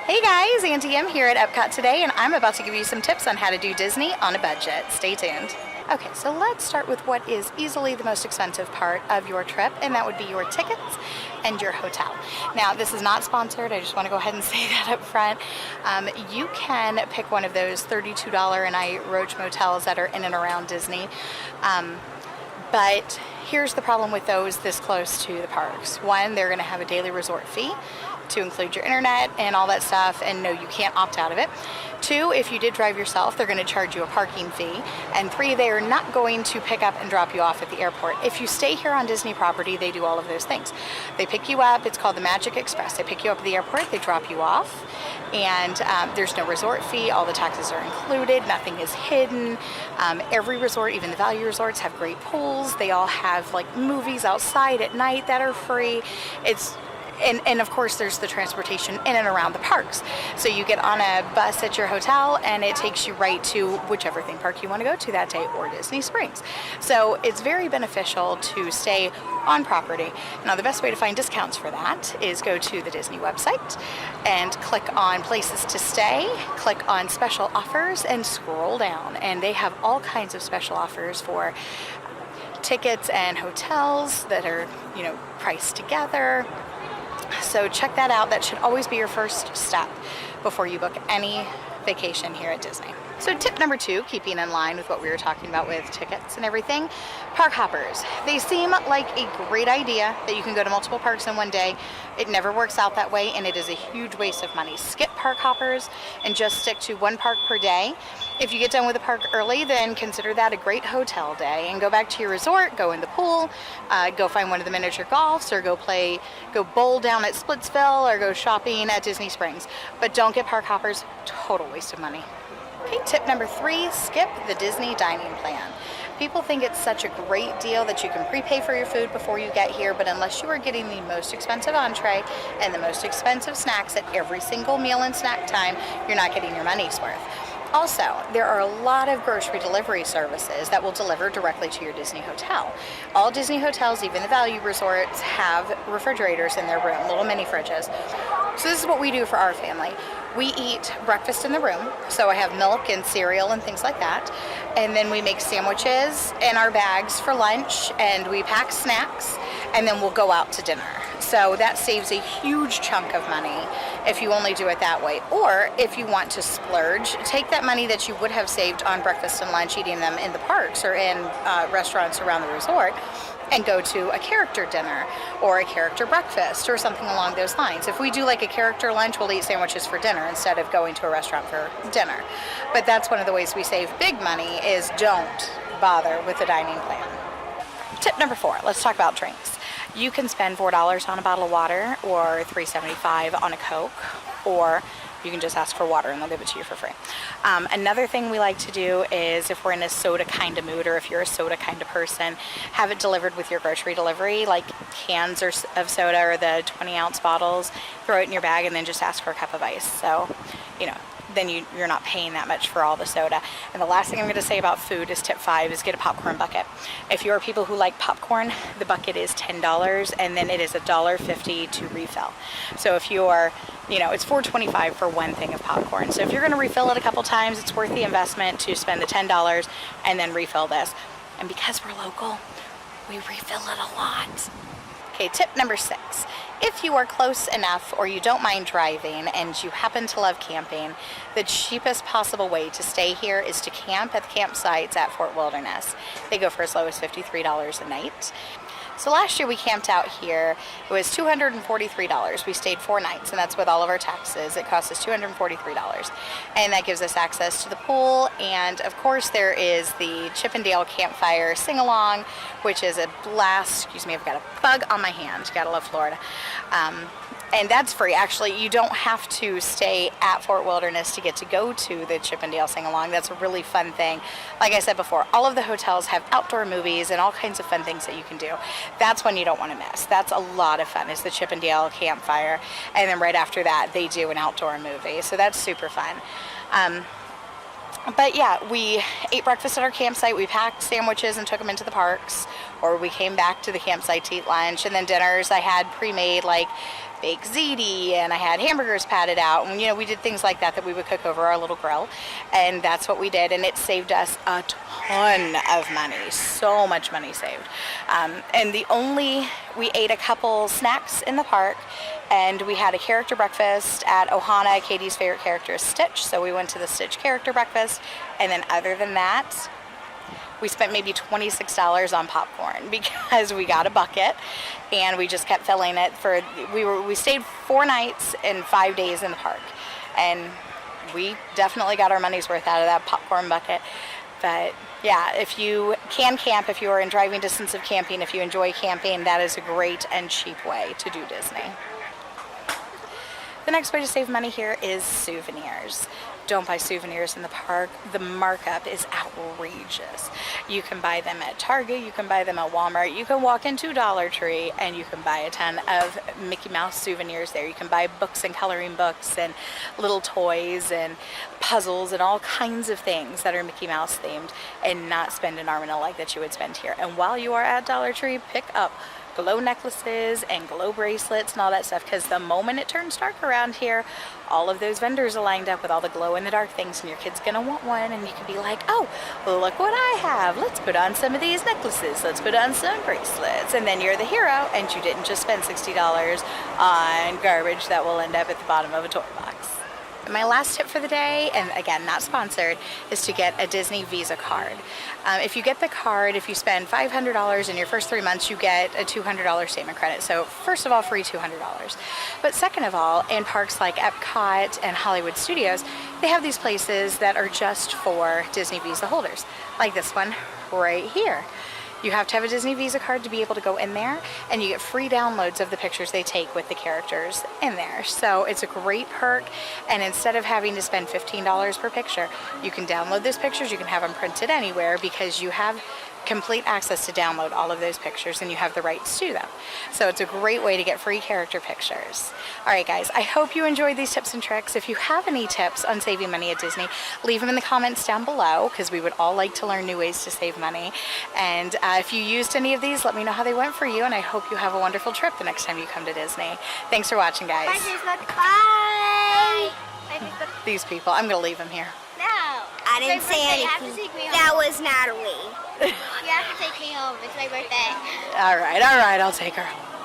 Hey guys, Auntie M here at Epcot today, and I'm about to give you some tips on how to do Disney on a budget. Stay tuned. Okay, so let's start with what is easily the most expensive part of your trip, and that would be your tickets and your hotel. Now, this is not sponsored. I just want to go ahead and say that up front. You can pick one of those $32 a night Roach motels that are in and around Disney. But here's the problem with those this close to the parks. One, they're going to have a daily resort fee to include your internet and all that stuff, and no, you can't opt out of it. Two, if you did drive yourself, they're going to charge you a parking fee. And three, they are not going to pick up and drop you off at the airport. If you stay here on Disney property, they do all of those things. They pick you up, it's called the Magic Express. They pick you up at the airport, they drop you off, and there's no resort fee, all the taxes are included, nothing is hidden. Every resort, even the value resorts, have great pools. They all have like movies outside at night that are free. And of course there's the transportation in and around the parks. So you get on a bus at your hotel and it takes you right to whichever theme park you want to go to that day, or Disney Springs. So it's very beneficial to stay on property. Now the best way to find discounts for that is go to the Disney website and click on places to stay, click on special offers, and scroll down, and they have all kinds of special offers for tickets and hotels that are, priced together. So check that out. That should always be your first step before you book any vacation here at Disney. So tip number 2, keeping in line with what we were talking about with tickets and everything, park hoppers. They seem like a great idea that you can go to multiple parks in one day. It never works out that way, and it is a huge waste of money. Skip park hoppers and just stick to one park per day. If you get done with the park early, then consider that a great hotel day and go back to your resort, go in the pool, go find one of the miniature golfs, or go bowl down at Splitsville, or go shopping at Disney Springs. But don't get park hoppers, total waste of money. Okay, tip number 3, skip the Disney dining plan. People think it's such a great deal that you can prepay for your food before you get here, but unless you are getting the most expensive entree and the most expensive snacks at every single meal and snack time, you're not getting your money's worth. Also, there are a lot of grocery delivery services that will deliver directly to your Disney hotel. All Disney hotels, even the value resorts, have refrigerators in their room, little mini fridges. So this is what we do for our family. We eat breakfast in the room, so I have milk and cereal and things like that. And then we make sandwiches in our bags for lunch, and we pack snacks, and then we'll go out to dinner. So that saves a huge chunk of money if you only do it that way. Or if you want to splurge, take that money that you would have saved on breakfast and lunch, eating them in the parks or in restaurants around the resort, and go to a character dinner or a character breakfast or something along those lines. If we do like a character lunch, we'll eat sandwiches for dinner instead of going to a restaurant for dinner. But that's one of the ways we save big money, is don't bother with the dining plan. Tip number 4, let's talk about drinks. You can spend $4 on a bottle of water, or $3.75 on a Coke, or you can just ask for water and they'll give it to you for free. Another thing we like to do is, if we're in a soda kind of mood, or if you're a soda kind of person, have it delivered with your grocery delivery, like cans of soda or the 20-ounce bottles. Throw it in your bag and then just ask for a cup of ice. So, then you're not paying that much for all the soda. And the last thing I'm going to say about food is tip 5 is get a popcorn bucket. If you are people who like popcorn, the bucket is $10, and then it is $1.50 to refill. So if you are, it's $4.25 for one thing of popcorn. So if you're going to refill it a couple times, it's worth the investment to spend the $10 and then refill this. And because we're local, we refill it a lot. Okay, tip number 6. If you are close enough, or you don't mind driving, and you happen to love camping, the cheapest possible way to stay here is to camp at the campsites at Fort Wilderness. They go for as low as $53 a night. So last year we camped out here. It was $243. We stayed 4 nights, and that's with all of our taxes. It cost us $243. And that gives us access to the pool, and of course there is the Chippendale Campfire Sing-Along, which is a blast. Excuse me, I've got a bug on my hand. Gotta love Florida. And that's free. Actually, you don't have to stay at Fort Wilderness to get to go to the Chippendale Sing-Along. That's a really fun thing. Like I said before, all of the hotels have outdoor movies and all kinds of fun things that you can do. That's one you don't want to miss. That's a lot of fun, is the Chippendale Campfire. And then right after that, they do an outdoor movie. So that's super fun. But yeah, we ate breakfast at our campsite. We packed sandwiches and took them into the parks, or we came back to the campsite to eat lunch. And then dinners I had pre-made, like baked ziti, and I had hamburgers patted out, and we did things like that we would cook over our little grill, and that's what we did, and it saved us a ton of money, so much money saved. And we ate a couple snacks in the park, and we had a character breakfast at Ohana. Katie's favorite character is Stitch, so we went to the Stitch character breakfast, and then other than that, we spent maybe $26 on popcorn because we got a bucket and we just kept filling it we stayed 4 nights and 5 days in the park, and we definitely got our money's worth out of that popcorn bucket. But yeah, if you can camp, if you are in driving distance of camping, if you enjoy camping, that is a great and cheap way to do Disney. The next way to save money here is souvenirs. Don't buy souvenirs in the park. The markup is outrageous. You can buy them at Target, you can buy them at Walmart, you can walk into Dollar Tree and you can buy a ton of Mickey Mouse souvenirs there. You can buy books and coloring books and little toys and puzzles and all kinds of things that are Mickey Mouse themed, and not spend an arm and a leg that you would spend here. And while you are at Dollar Tree, pick up glow necklaces and glow bracelets and all that stuff, because the moment it turns dark around here, all of those vendors are lined up with all the glow in the dark things, and your kid's gonna want one, and you can be like, oh, look what I have, let's put on some of these necklaces, let's put on some bracelets, and then you're the hero, and you didn't just spend $60 on garbage that will end up at the bottom of a toy box. My last tip for the day, and again, not sponsored, is to get a Disney Visa card. If you get the card, if you spend $500 in your first 3 months, you get a $200 statement credit. So first of all, free $200. But second of all, in parks like Epcot and Hollywood Studios, they have these places that are just for Disney Visa holders, like this one right here. You have to have a Disney Visa card to be able to go in there, and you get free downloads of the pictures they take with the characters in there. So it's a great perk, and instead of having to spend $15 per picture, you can download those pictures, you can have them printed anywhere, because you have complete access to download all of those pictures and you have the rights to them. So it's a great way to get free character pictures. Alright guys, I hope you enjoyed these tips and tricks. If you have any tips on saving money at Disney, leave them in the comments down below, because we would all like to learn new ways to save money. And if you used any of these, let me know how they went for you, and I hope you have a wonderful trip the next time you come to Disney. Thanks for watching, guys. Bye, Facebook. Bye. Bye, Facebook. These people, I'm going to leave them here. No. I didn't say anything. That was Natalie. You have to take me home. It's my birthday. Alright, I'll take her home.